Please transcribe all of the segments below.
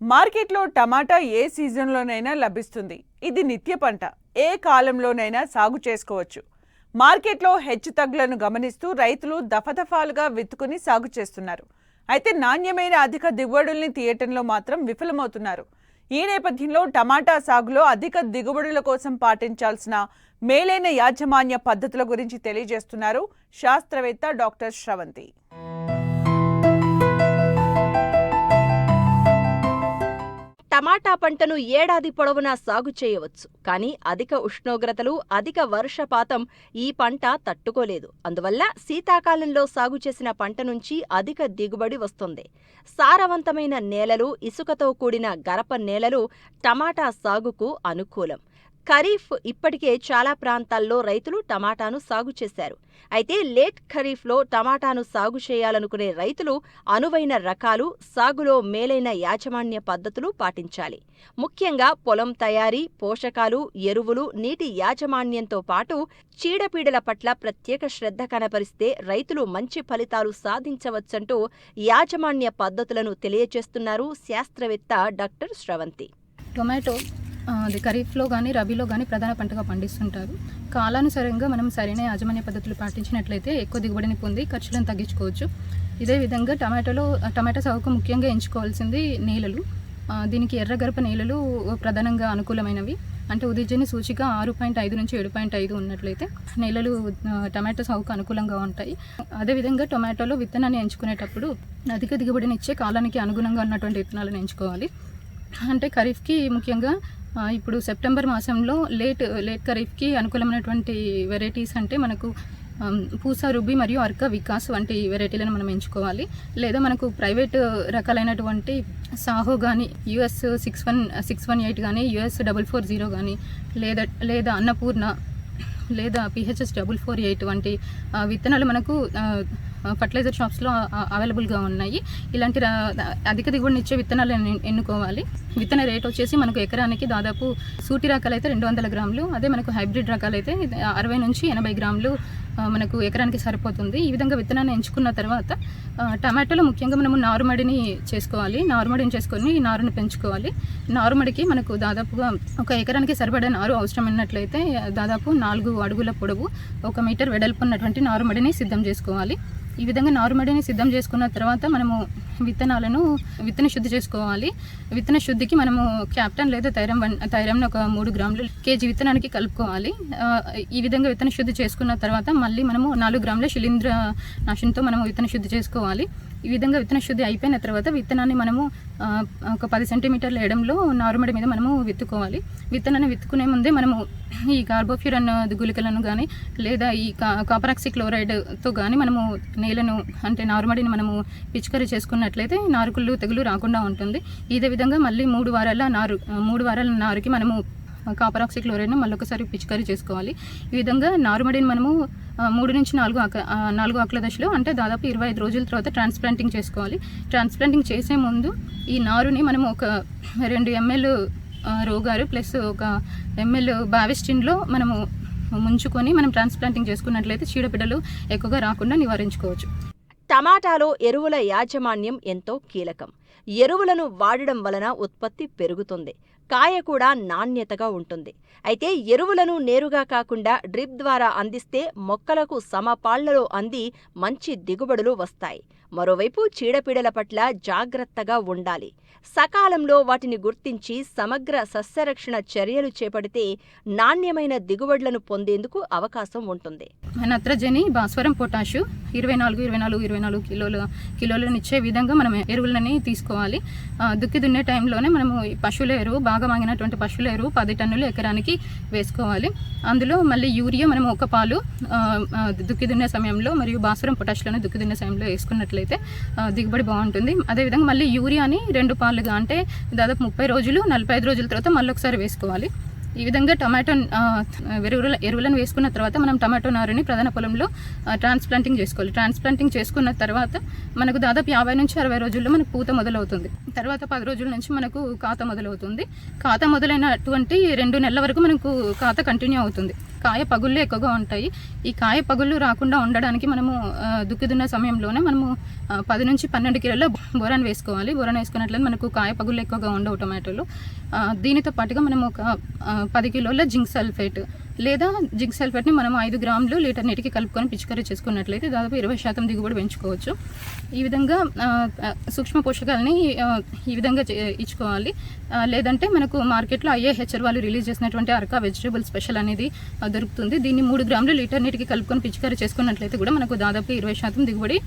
మార్కెట్లో టమాటా ఏ సీజన్లోనైనా లభిస్తుంది. ఇది నిత్య పంట. ఏ కాలంలోనైనా సాగు చేసుకోవచ్చు. మార్కెట్లో హెచ్చుతగ్గులను గమనిస్తూ రైతులు దఫదఫాలుగా విత్తుకుని సాగు చేస్తున్నారు. అయితే నాణ్యమైన అధిక దిగుబడుల్ని తీయటంలో మాత్రం విఫలమవుతున్నారు. ఈ నేపథ్యంలో టమాటా సాగులో అధిక దిగుబడుల కోసం పాటించాల్సిన మేలైన యాజమాన్య పద్ధతుల గురించి తెలియజేస్తున్నారు శాస్త్రవేత్త డాక్టర్ శ్రవంతి. టమాటా పంటను ఏడాది పొడవునా సాగు చేయవచ్చు. కానీ అధిక ఉష్ణోగ్రతలు, అధిక వర్షపాతం ఈ పంట తట్టుకోలేదు. అందువల్ల శీతాకాలంలో సాగు చేసిన పంట నుంచి అధిక దిగుబడి వస్తుంది. సారవంతమైన నేలలు, ఇసుకతో కూడిన గరప నేలలు టమాటా సాగుకు అనుకూలం. ఖరీఫ్ ఇప్పటికే చాలా ప్రాంతాల్లో రైతులు టమాటాను సాగు చేశారు. అయితే లేట్ ఖరీఫ్లో టమాటాను సాగు చేయాలనుకునే రైతులు అనువైన రకాలు, సాగులో మేలైన యాజమాన్య పద్ధతులు పాటించాలి. ముఖ్యంగా పొలం తయారీ, పోషకాలు, ఎరువులు, నీటి యాజమాన్యంతో పాటు చీడపీడల పట్ల ప్రత్యేక శ్రద్ధ కనపరిస్తే రైతులు మంచి ఫలితాలు సాధించవచ్చంటూ యాజమాన్య పద్ధతులను తెలియజేస్తున్నారు శాస్త్రవేత్త డాక్టర్ శ్రవంతి. టొమాటో అది ఖరీఫ్లో కానీ రబీలో కానీ ప్రధాన పంటగా పండిస్తుంటారు. కాలానుసారంగా మనం సరైన యాజమాన్య పద్ధతులు పాటించినట్లయితే ఎక్కువ దిగుబడిని పొంది ఖర్చులను తగ్గించుకోవచ్చు. ఇదే విధంగా టమాటా సాగుకు ముఖ్యంగా ఎంచుకోవాల్సింది నేలలు. దీనికి ఎర్రగరప నేలలు ప్రధానంగా అనుకూలమైనవి. అంటే ఉదయజని సూచిక 6.5 నుంచి 7.5 ఉన్నట్లయితే నేలలు టమాటో సాగుకు అనుకూలంగా ఉంటాయి. అదేవిధంగా టొమాటోలో విత్తనాన్ని ఎంచుకునేటప్పుడు అధిక దిగుబడినిచ్చే కాలానికి అనుగుణంగా ఉన్నటువంటి విత్తనాలను ఎంచుకోవాలి. అంటే ఖరీఫ్కి ముఖ్యంగా ఇప్పుడు సెప్టెంబర్ మాసంలో లేట్ ఖరీఫ్కి అనుకూలమైనటువంటి వెరైటీస్ అంటే మనకు పూసా రుబి మరియు అర్క వికాస్ వంటి వెరైటీలను మనం ఎంచుకోవాలి. లేదా మనకు ప్రైవేట్ రకాలైనటువంటి సాహో కానీ, US 618 కానీ, US 440 కానీ, లేదా అన్నపూర్ణ, లేదా PHS 448 వంటి విత్తనాలు మనకు ఫర్టిలైజర్ షాప్స్లో అవైలబుల్గా ఉన్నాయి. ఇలాంటి అధిక దిగుబడినిచ్చే విత్తనాలను ఎన్నుకోవాలి. విత్తన రేట్ వచ్చేసి మనకు ఎకరానికి దాదాపు సూటి రకాలైతే 200 గ్రాములు, అదే మనకు హైబ్రిడ్ రకాలైతే 60 నుంచి 80 గ్రాములు మనకు ఎకరానికి సరిపోతుంది. ఈ విధంగా విత్తనాన్ని ఎంచుకున్న తర్వాత టమాటోలో ముఖ్యంగా మనము నారుమడిని చేసుకోవాలి. నారుమడిని చేసుకొని నారుని పెంచుకోవాలి. నారుమడికి మనకు దాదాపుగా ఒక ఎకరానికి సరిపడే నారు అవసరమైనట్లయితే దాదాపు 4 అడుగుల పొడవు, 1 మీటర్ వెడల్పు ఉన్నటువంటి నారుమడిని సిద్ధం చేసుకోవాలి. ఈ విధంగా నారుమడిని సిద్ధం చేసుకున్న తర్వాత మనము విత్తన శుద్ధి చేసుకోవాలి. విత్తన శుద్ధికి మనము క్యాప్టన్ లేదా థైరమ్ని ఒక 3 గ్రాములు కేజీ విత్తనానికి కలుపుకోవాలి. ఈ విధంగా విత్తన శుద్ధి చేసుకున్న తర్వాత మళ్ళీ మనము 4 గ్రాముల శిలీంద్ర నాశనంతో మనము విత్తన శుద్ధి చేసుకోవాలి. ఈ విధంగా విత్తన శుద్ధి అయిపోయిన తర్వాత విత్తనాన్ని మనము ఒక 10 సెంటీమీటర్ల ఎడంలో నారుమడి మీద మనము విత్తుకోవాలి. విత్తనాన్ని విత్తుకునే ముందే మనము ఈ కార్బోఫ్యూరన్ గుళికలను కానీ, లేదా ఈ కాపరాక్సి క్లోరైడ్తో కానీ మనము నేలను అంటే నారుమడిని మనము పిచికారీ చేసుకున్నట్లయితే నారుకుళ్ళు తెగులు రాకుండా ఉంటుంది. ఇదే విధంగా మళ్ళీ 3 వారాల నారుకి మనము కాపరాక్సి క్లోరైడ్ను మళ్ళొకసారి పిచికారీ చేసుకోవాలి. ఈ విధంగా నారుమడిని మనము 3 నుంచి 4 ఆకుల దశలో అంటే దాదాపు 25 రోజుల తర్వాత ట్రాన్స్ప్లాంటింగ్ చేసుకోవాలి. ట్రాన్స్ప్లాంటింగ్ చేసే ముందు ఈ నారుని మనము ఒక 2 ml రోగారు ప్లస్ 1 ml బావిస్టిన్లో మనము ముంచుకొని మనం ట్రాన్స్ప్లాంటింగ్ చేసుకున్నట్లయితే చీడపీడలు ఎక్కువగా రాకుండా నివారించుకోవచ్చు. టమాటాలో ఎరువుల యాజమాన్యం ఎంతో కీలకం. ఎరువులను వాడడం వలన ఉత్పత్తి పెరుగుతుంది, కాయ కూడా నాణ్యతగా ఉంటుంది. అయితే ఎరువులను నేరుగా కాకుండా డ్రిప్ ద్వారా అందిస్తే మొక్కలకు సమపాళ్లలో అంది మంచి దిగుబడులు వస్తాయి. మరోవైపు చీడపీడల పట్ల జాగ్రత్తగా ఉండాలి. సకాలంలో వాటిని గుర్తించి సమగ్ర సస్యరక్షణ చర్యలు చేపడితే నాణ్యమైన దిగుబడులను పొందేందుకు అవకాశం ఉంటుంది. నత్రజని, భాస్వరం, పొటాషు 24 కిలోలనిచ్చే విధంగా మనం ఎరువులని తీసుకోవాలి. దుక్కి దున్నే టైంలోనే మనము పశువుల ఎరువు, బాగా మాగినటువంటి పశువుల ఎరువు 10 టన్నులు ఎకరానికి వేసుకోవాలి. అందులో మళ్ళీ యూరియా మనం 1 పాలు దుక్కి దున్నే సమయంలో, మరియు భాస్వరం, పొటాషులను దుక్కి దున్నే సమయంలో వేసుకున్నట్లయితే దిగుబడి బాగుంటుంది. అదేవిధంగా మళ్ళీ యూరియాని 2 పాలుగా అంటే దాదాపు 30 రోజులు 45 రోజుల తర్వాత మళ్ళీ ఒకసారి వేసుకోవాలి. ఈ విధంగా టమాటో ఎరువులను వేసుకున్న తర్వాత మనం టమాటో నారుని ప్రధాన పొలంలో ట్రాన్స్ప్లాంటింగ్ చేసుకోవాలి. ట్రాన్స్ప్లాంటింగ్ చేసుకున్న తర్వాత మనకు దాదాపు 50 నుంచి 60 రోజుల్లో మనకు పూత మొదలవుతుంది. తర్వాత 10 రోజుల నుంచి మనకు కాత మొదలవుతుంది. కాత మొదలైనటువంటి 2 నెలల వరకు మనకు కాత కంటిన్యూ అవుతుంది. కాయ పగుళ్ళు ఎక్కువగా ఉంటాయి. ఈ కాయ పగుళ్ళు రాకుండా ఉండడానికి మనము దుక్కిదున్న సమయంలోనే మనము 10 నుంచి 12 కిలోల బోరాన్ వేసుకోవాలి. బోరాన్ వేసుకున్నట్లయితే మనకు కాయ పగుళ్ళు ఎక్కువగా ఉండవు టొమాటోలు. దీనితో పాటుగా మనం ఒక 10 కిలోల జింక్ సల్ఫేట్ లేదా జింక్ సల్ఫేట్ని మనం 5 గ్రాములు లీటర్ నీటికి కలుపుకొని పిచికారీ చేసుకున్నట్లయితే దాదాపు 20% దిగుబడి పెంచుకోవచ్చు. ఈ విధంగా సూక్ష్మ పోషకాలని ఈ విధంగా ఇచ్చుకోవాలి. లేదంటే మనకు మార్కెట్లో IAHR వాళ్ళు రిలీజ్ చేసినటువంటి అరకా వెజిటబుల్ స్పెషల్ అనేది దొరుకుతుంది. దీన్ని 3 గ్రాములు లీటర్ నీటికి కలుపుకొని పిచికారీ చేసుకున్నట్లయితే కూడా మనకు దాదాపు 20% దిగుబడి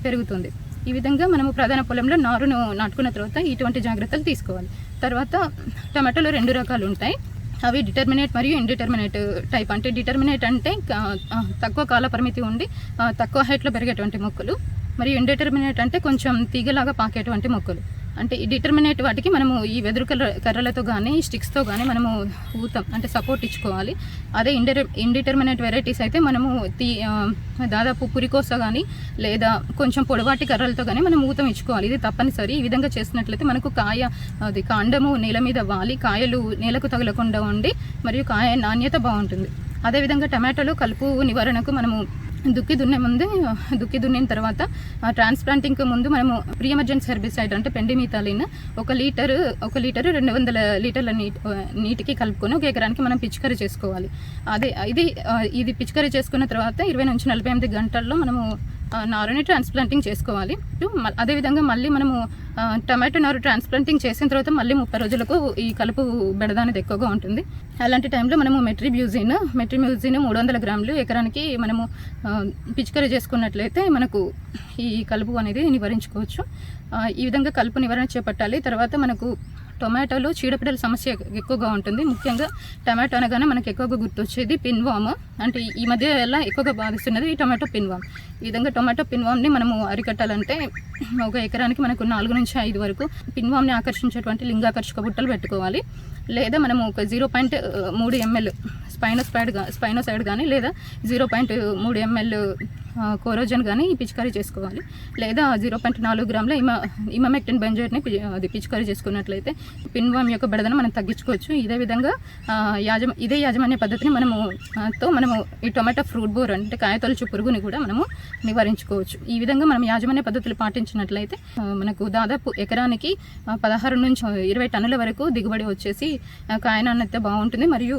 పెరుగుతుంది. ఈ విధంగా మనము ప్రధాన పొలంలో నారును నాటుకున్న తర్వాత ఇటువంటి జాగ్రత్తలు తీసుకోవాలి. తర్వాత టమాటాలో 2 రకాలు ఉంటాయి. అవి డిటర్మినేట్ మరియు ఇండిటర్మినేట్ టైప్. అంటే డిటర్మినేట్ అంటే తక్కువ కాల పరిమితి ఉండి తక్కువ హైట్లో పెరిగేటువంటి మొక్కలు, మరియు ఇండిటర్మినేట్ అంటే కొంచెం తీగలాగా పాకేటువంటి మొక్కలు. అంటే ఈ డిటర్మినేట్ వాటికి మనము ఈ వెదురు కర్రలతో కానీ స్టిక్స్తో కానీ మనము ఊతం అంటే సపోర్ట్ ఇచ్చుకోవాలి. అదే ఇండిటర్మినేట్ వెరైటీస్ అయితే మనము దాదాపు పురికోస కానీ లేదా కొంచెం పొడవాటి కర్రలతో కానీ మనం ఊతం ఇచ్చుకోవాలి. ఇది తప్పనిసరి. ఈ విధంగా చేసినట్లయితే మనకు అది కాండము నేల మీద వాలి కాయలు నేలకు తగలకుండా ఉండి మరియు కాయ నాణ్యత బాగుంటుంది. అదేవిధంగా టమాటోలో కలుపు నివారణకు మనము దుక్కి దున్నిన తర్వాత ట్రాన్స్ప్లాంటింగ్కి ముందు మనము ప్రీ ఎమర్జెన్సీ హెర్బిసైడ్ అంటే పెండిమిథాలిన్ 1 లీటరు 200 లీటర్ల నీటికి కలుపుకొని 1 ఎకరానికి మనం పిచికారీ చేసుకోవాలి. ఇది పిచికారీ చేసుకున్న తర్వాత 20 నుంచి 48 గంటల్లో మనము నారుని ట్రాన్స్ప్లాంటింగ్ చేసుకోవాలి. అదేవిధంగా మళ్ళీ మనము టమాటో నారు ట్రాన్స్ప్లాంటింగ్ చేసిన తర్వాత మళ్ళీ 30 రోజులకు ఈ కలుపు బెడద అనేది ఎక్కువగా ఉంటుంది. అలాంటి టైంలో మనము మెట్రిబ్యూజిన్ 300 గ్రాములు ఎకరానికి మనము పిచికారీ చేసుకున్నట్లయితే మనకు ఈ కలుపు అనేది నివారించుకోవచ్చు. ఈ విధంగా కలుపు నివారణ చేపట్టాలి. తర్వాత మనకు టొమాటోలో చీడపీడల సమస్య ఎక్కువగా ఉంటుంది. ముఖ్యంగా టమాటో అనగానే మనకు ఎక్కువగా గుర్తొచ్చేది పిన్వామ్. అంటే ఈ మధ్య ఎలా ఎక్కువగా బాధిస్తున్నది ఈ టొమాటో పిన్వామ్. ఈ విధంగా టొమాటో పిన్వామ్ని మనము అరికట్టాలంటే 1 ఎకరానికి మనకు 4 నుంచి 5 వరకు పిన్వామ్ని ఆకర్షించేటువంటి లింగాకర్షక బుట్టలు పెట్టుకోవాలి. లేదా మనము ఒక 0.3 ml స్పైనోసైడ్ కానీ లేదా 0.3 ml కోరోజన్ కానీ పిచికారీ చేసుకోవాలి. లేదా 0.4 గ్రాముల ఇమామెక్టిన్ బెంజోయేట్ని అది పిచికారీ చేసుకున్నట్లయితే పిన్వామ్ యొక్క బెడదను మనం తగ్గించుకోవచ్చు. ఇదే విధంగా ఇదే యాజమాన్య పద్ధతిని మనము ఈ టొమాటో ఫ్రూట్ బోర్ అంటే కాయతొలుచు పురుగుని కూడా మనము నివారించుకోవచ్చు. ఈ విధంగా మనం యాజమాన్య పద్ధతులు పాటించినట్లయితే మనకు దాదాపు ఎకరానికి 16 నుంచి 20 టన్నుల వరకు దిగుబడి వచ్చేసి కాయ నాణ్యత బాగుంటుంది మరియు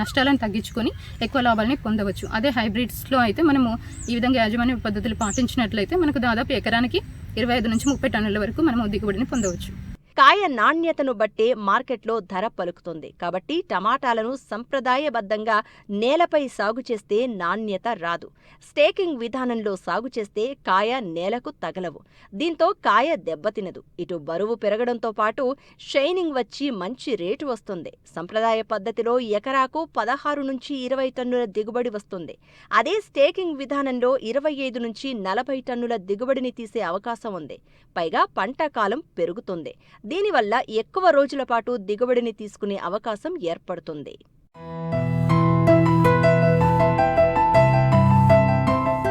నష్టాలను తగ్గించుకొని ఎక్కువ లాభాలని పొందవచ్చు. అదే హైబ్రిడ్స్లో అయితే మనము ఈ విధంగా యాజమాన్య పద్ధతులు పాటించినట్లయితే మనకు దాదాపు ఎకరానికి 25 నుంచి 30 టన్నుల వరకు మనము దిగుబడిని పొందవచ్చు. కాయ నాణ్యతను బట్టే మార్కెట్లో ధర పలుకుతుంది. కాబట్టి టమాటాలను సంప్రదాయబద్ధంగా నేలపై సాగు చేస్తే నాణ్యత రాదు. స్టేకింగ్ విధానంలో సాగు చేస్తే కాయ నేలకు తగలవు. దీంతో కాయ దెబ్బతినదు. ఇటు బరువు పెరగడంతో పాటు షైనింగ్ వచ్చి మంచి రేటు వస్తుంది. సంప్రదాయ పద్ధతిలో ఎకరాకు 16 నుంచి 20 టన్నుల దిగుబడి వస్తుంది. అదే స్టేకింగ్ విధానంలో 25 నుంచి 40 టన్నుల దిగుబడిని తీసే అవకాశం ఉంది. పైగా పంట కాలం పెరుగుతుంది. దీనివల్ల ఎక్కువ రోజుల పాటు దిగుబడిని తీసుకునే అవకాశం ఏర్పడుతుంది.